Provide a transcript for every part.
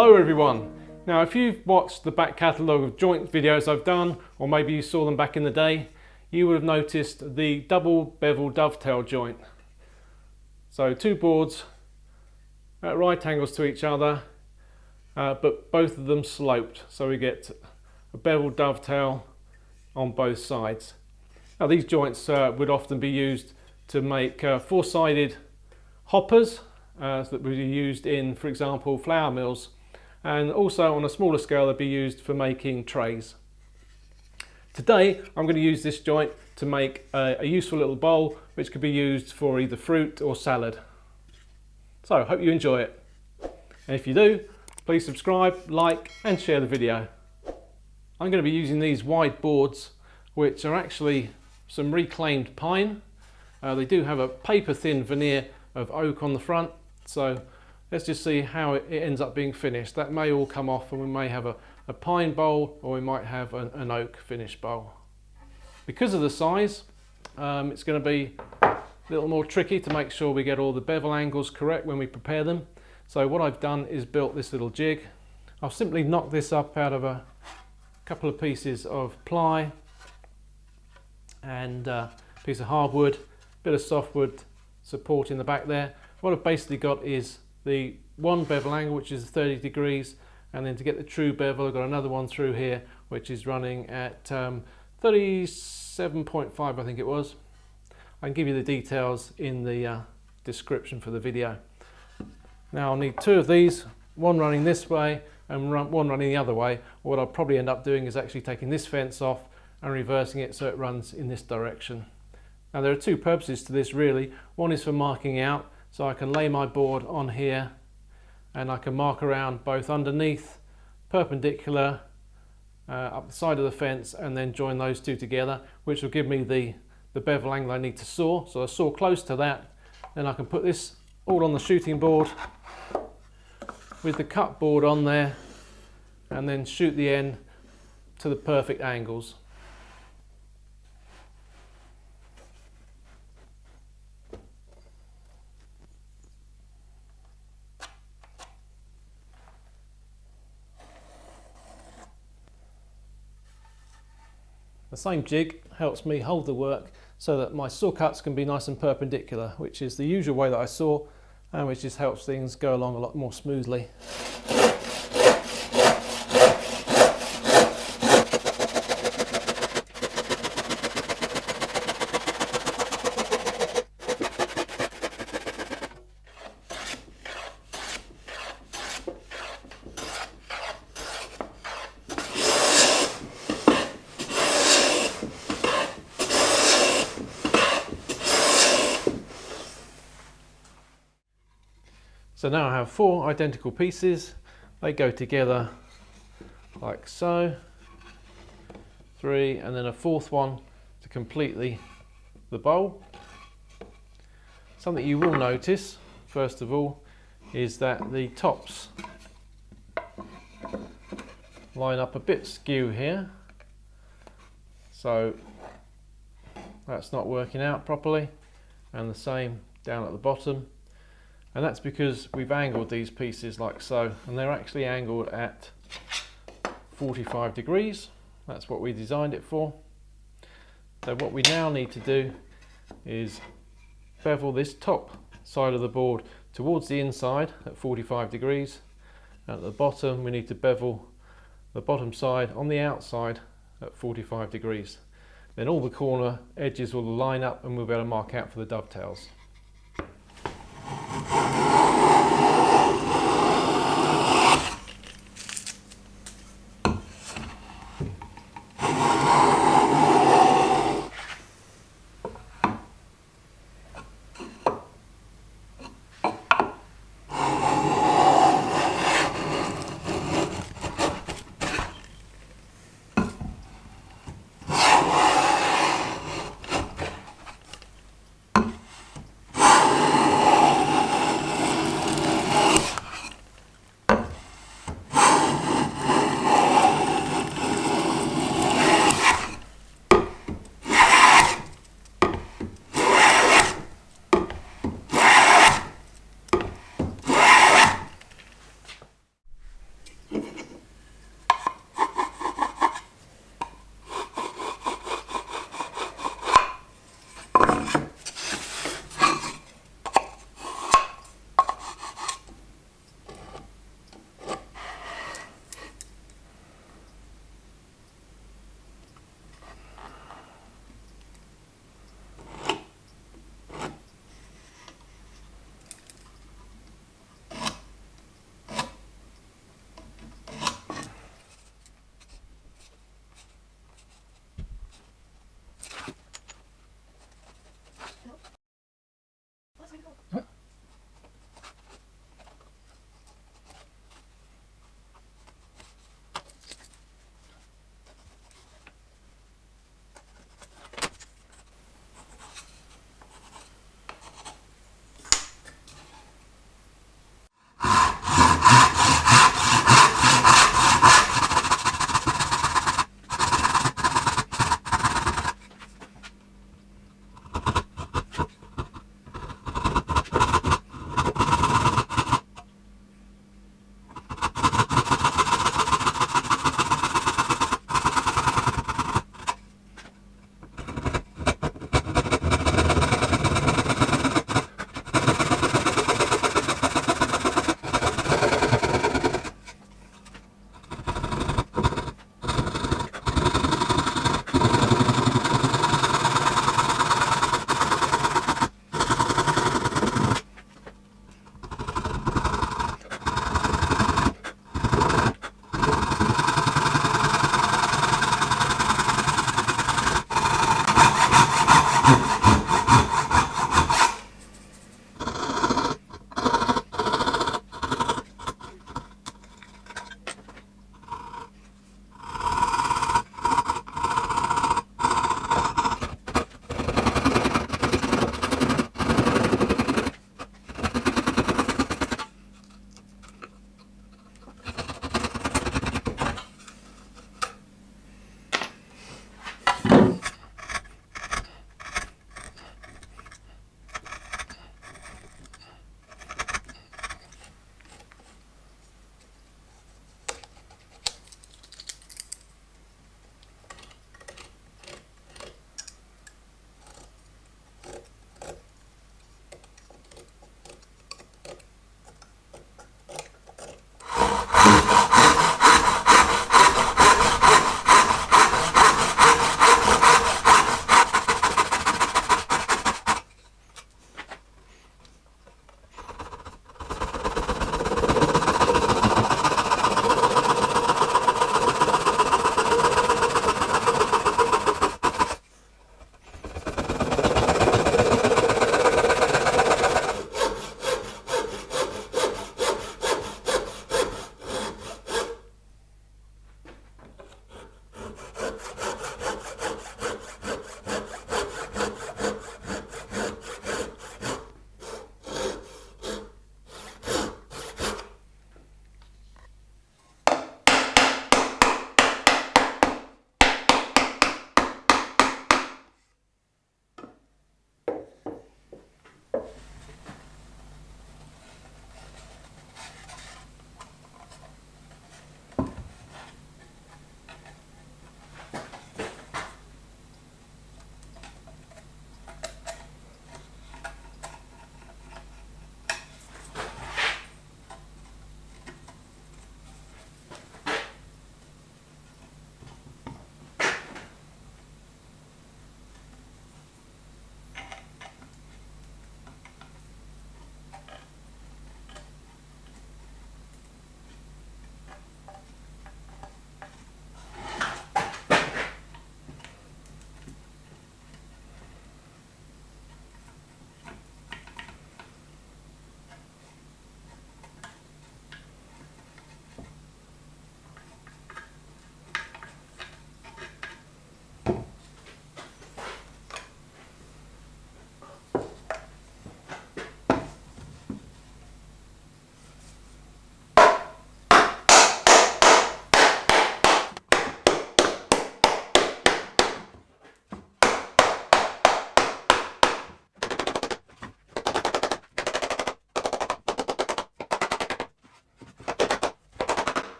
Hello everyone. Now if you've watched the back catalogue of joint videos I've done, or maybe you saw them back in the day, you would have noticed the double bevel dovetail joint. So two boards at right angles to each other, but both of them sloped, so we get a bevel dovetail on both sides. Now these joints would often be used to make four-sided hoppers that would be used in, for example, flour mills, and also on a smaller scale they'd be used for making trays. Today I'm going to use this joint to make a useful little bowl which could be used for either fruit or salad. So I hope you enjoy it, and if you do, please subscribe, like and share the video. I'm going to be using these wide boards which are actually some reclaimed pine. They do have a paper thin veneer of oak on the front, so let's just see how it ends up being finished. That may all come off and we may have a pine bowl, or we might have an oak finish bowl. Because of the size, it's going to be a little more tricky to make sure we get all the bevel angles correct when we prepare them. So what I've done is built this little jig. I'll simply knock this up out of a couple of pieces of ply and a piece of hardwood, bit of softwood support in the back there. What I've basically got is the one bevel angle, which is 30 degrees, and then to get the true bevel I've got another one through here which is running at 37.5 I think it was. I can give you the details in the description for the video. Now I'll need two of these, one running this way and one running the other way. What I'll probably end up doing is actually taking this fence off and reversing it so it runs in this direction. Now there are two purposes to this really. One is for marking out, so I can lay my board on here and I can mark around both underneath, perpendicular, up the side of the fence, and then join those two together, which will give me the bevel angle I need to saw. So I saw close to that, then I can put this all on the shooting board with the cut board on there and then shoot the end to the perfect angles. The same jig helps me hold the work so that my saw cuts can be nice and perpendicular, which is the usual way that I saw, and which just helps things go along a lot more smoothly. So now I have four identical pieces. They go together like so. Three, and then a fourth one to complete the bowl. Something you will notice, first of all, is that the tops line up a bit skew here. So that's not working out properly. And the same down at the bottom. And that's because we've angled these pieces like so, and they're actually angled at 45 degrees. That's what we designed it for. So what we now need to do is bevel this top side of the board towards the inside at 45 degrees. And at the bottom we need to bevel the bottom side on the outside at 45 degrees. Then all the corner edges will line up and we'll be able to mark out for the dovetails.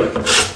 it.